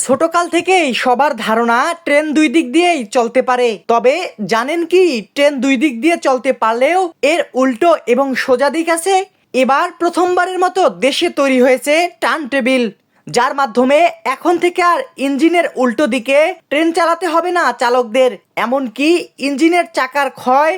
ছোটকাল থেকেই সবার ধারণা ট্রেন দুই দিক দিয়েই চলতে পারে। তবে জানেন কি, ট্রেন দুই দিক দিয়ে চলতে পারলেও এর উল্টো এবং সোজা দিক আছে। এবার প্রথমবারের মতো দেশে তৈরি হয়েছে টার্ন টেবিল, যার মাধ্যমে এখন থেকে আর ইঞ্জিনের উল্টো দিকে ট্রেন চালাতে হবে না চালকদের। এমনকি ইঞ্জিনের চাকার ক্ষয়,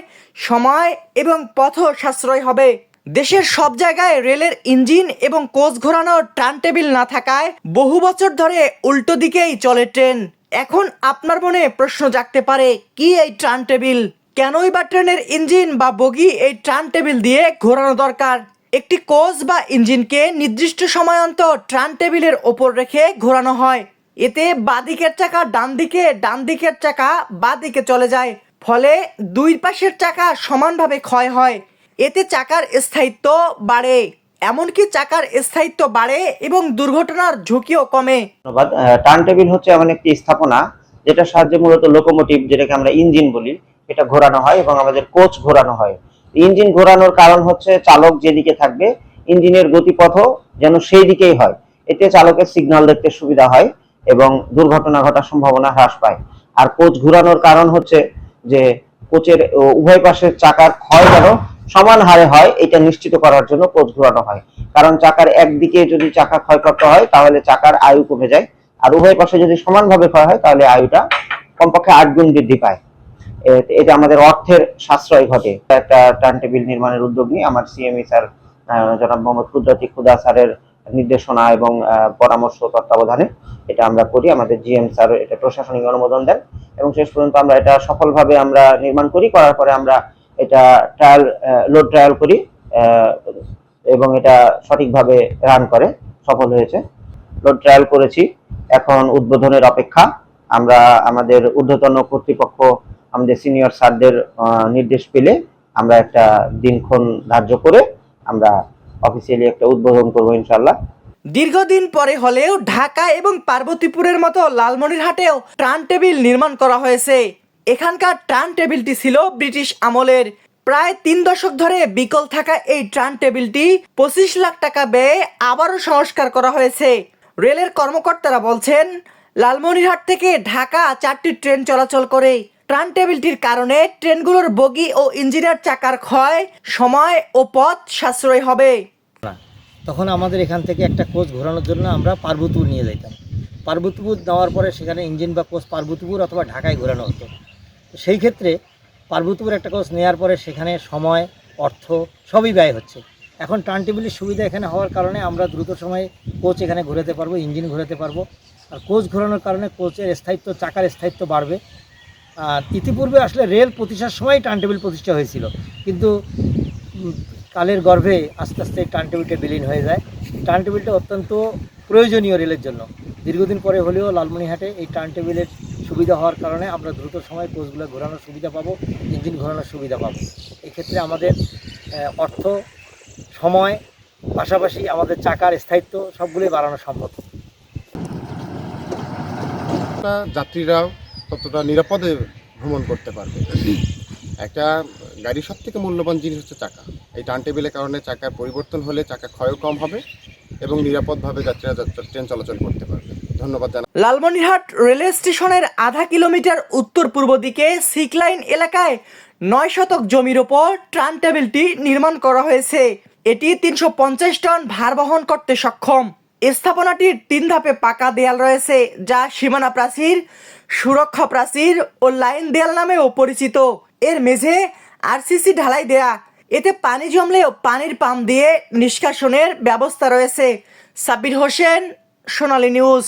সময় এবং পথ সাশ্রয় হবে। দেশের সব জায়গায় রেলের ইঞ্জিন এবং কোচ ঘোরানোর টার্ন টেবিল না থাকায় বহু বছর ধরে উল্টো দিকেই চলে ট্রেন। এখন আপনার মনে প্রশ্ন জাগতে পারে, কি এই টার্ন টেবিল? কেনই বা ট্রেনের ইঞ্জিন বা বগি এই টার্ন টেবিল দিয়ে ঘোরানো দরকার? একটি কোচ বা ইঞ্জিনকে নির্দিষ্ট সময় অন্তর টার্ন টেবিলের ওপর রেখে ঘোরানো হয়। এতে বাঁদিকের চাকা ডান দিকে, ডান দিকের চাকা বাঁ দিকে চলে যায়। ফলে দুই পাশের চাকা সমানভাবে ক্ষয় হয়। এতে চাকার স্থায়িত্ব বাড়ে, এমনকি চাকার স্থায়িত্ব বাড়ে এবং দুর্ঘটনার ঝুঁকিও কমে। ধন্যবাদ। টার্ন টেবিল হচ্ছে এমন একটি স্থাপনা যেটা সাহায্যে মূলত লোকোমোটিভ, যেটাকে আমরা ইঞ্জিন বলি, এটা ঘোরানো হয় এবং আমাদের কোচ ঘোরানো হয়। ইঞ্জিন ঘোরানোর কারণ হচ্ছে চালক যেদিকে থাকবে ইঞ্জিনের গতিপথও যেন সেই দিকেই হয়। এতে চালকের সিগন্যাল দেখতে সুবিধা হয় এবং দুর্ঘটনা ঘটার সম্ভাবনা হ্রাস পায়। আর কোচ ঘোরানোর কারণ হচ্ছে যে কোচের উভয় পাশের চাকার ক্ষয় যেন সমান হারে হয়, এটা নিশ্চিত করার জন্য কোচ ঘোরানো হয়। কারণ চাকার একদিকে যদি চাকা ক্ষয়প্রাপ্ত হয় তাহলে চাকার আয়ু কমে যায়, আর উভয় পাশে যদি সমানভাবে ক্ষয় হয় তাহলে আয়ুটা কমপক্ষে 8 গুণ বৃদ্ধি পায়। এটা আমাদের অর্থের সাশ্রয় ঘটে। একটা টার্ন টেবিল নির্মাণের উদ্যোগ নিয়ে আমার সিএমই স্যার জনাব মোহাম্মদ কুদরতি খুদা স্যারের নির্দেশনা এবং পরামর্শ তত্ত্বাবধানে এটা আমরা করি। আমাদের জিএম স্যার এটা প্রশাসনিক অনুমোদন দেন এবং শেষ পর্যন্ত আমরা এটা সফলভাবে আমরা নির্মাণ করি। করার পরে আমরা এটা লোড ট্রায়াল করি এবং এটা সঠিকভাবে রান করে সফল হয়েছে। লোড ট্রায়াল করেছি, এখন উদ্বোধনের অপেক্ষা। আমরা আমাদের ঊর্ধ্বতন কর্তৃপক্ষ, আমাদের সিনিয়র স্যারদের নির্দেশ পেলে আমরা একটা দিনক্ষণ ধার্য করে আমরা অফিসিয়ালি একটা উদ্বোধন করবো ইনশাল্লাহ। দীর্ঘদিন পরে হলেও ঢাকা এবং পার্বতীপুরের মতো লালমনিরহাটেও টার্ন টেবিল নির্মাণ করা হয়েছে। এখানকার টার্ন টেবিলটি ছিল ব্রিটিশ আমলের। প্রায় 3 দশক ধরে বিকল থাকা এই টার্ন টেবিলটি 25 লাখ টাকা ব্যয়ে আবারও সংস্কার করা হয়েছে। রেলের কর্মকর্তারা বলছেন, লালমনিরহাট থেকে ঢাকা 4টি ট্রেন চলাচল করে। টার্ন টেবিলটির কারণে ট্রেনগুলোর বগি ও ইঞ্জিনের চাকার ক্ষয়, সময় ও পথ সাশ্রয় হবে। তখন আমাদের এখান থেকে একটা কোচ ঘোরানোর জন্য আমরা পার্বতীপুর নিয়ে যাইতাম। পার্বতীপুর নেওয়ার পরে সেখানে ইঞ্জিন বা কোচ পার্বতীপুর অথবা ঢাকায় ঘোরানো হতো। সেই ক্ষেত্রে পার্বতীপুর একটা কোচ নেওয়ার পরে সেখানে সময়, অর্থ সবই ব্যয় হচ্ছে। এখন টার্ন টেবিলের সুবিধা এখানে হওয়ার কারণে আমরা দ্রুত সময়ে কোচ এখানে ঘোরাতে পারবো, ইঞ্জিন ঘোরাতে পারবো। আর কোচ ঘোরানোর কারণে কোচের স্থায়িত্ব, চাকার স্থায়িত্ব বাড়বে। আর ইতিপূর্বে আসলে রেল প্রতিষ্ঠার সময় টার্ন টেবিল প্রতিষ্ঠা হয়েছিল, কিন্তু কালের গর্ভে আস্তে আস্তে টার্ন টেবিলটা বিলীন হয়ে যায়। টার্ন টেবিলটা অত্যন্ত প্রয়োজনীয় রেলের জন্য। দীর্ঘদিন পরে হলেও লালমনিরহাটে এই টার্ন টেবিলের সুবিধা হওয়ার কারণে আমরা দ্রুত সময় কোচগুলো ঘোরানোর সুবিধা পাবো, ইঞ্জিন ঘোরানোর সুবিধা পাবো। এক্ষেত্রে আমাদের অর্থ, সময়, পাশাপাশি আমাদের চাকার স্থায়িত্ব সবগুলোই বাড়ানো সম্ভব। যাত্রীরাও ততটা নিরাপদে ভ্রমণ করতে পারবে। একটা গাড়ির সব থেকে মূল্যবান জিনিস হচ্ছে চাকা। এই টার্ন টেবিলের কারণে চাকার পরিবর্তন হলে চাকা ক্ষয় কম হবে এবং নিরাপদভাবে যাত্রীরা ট্রেন চলাচল করতে পারবে। ধন্যবাদ জানাই। লালমনিরহাট রেলওয়ে স্টেশনের আধা কিলোমিটার উত্তর পূর্ব দিকে সিকলাইন এলাকায় 9 শতক জমির ওপর টার্ন টেবিলটি নির্মাণ করা হয়েছে। এটি 350 টন ভার বহন করতে সক্ষম। স্থাপনাটির 3 ধাপে পাকা দেয়াল রয়েছে, যা সীমানা প্রাচীর, সুরক্ষা প্রাচীর ও লাইন দেয়াল নামেও পরিচিত। এর মেঝে আরসিসি ঢালাই দেয়া। এতে পানি জমলেও পানির পাম্প দিয়ে নিষ্কাশনের ব্যবস্থা রয়েছে। সাব্বির হোসেন, সোনালী নিউজ।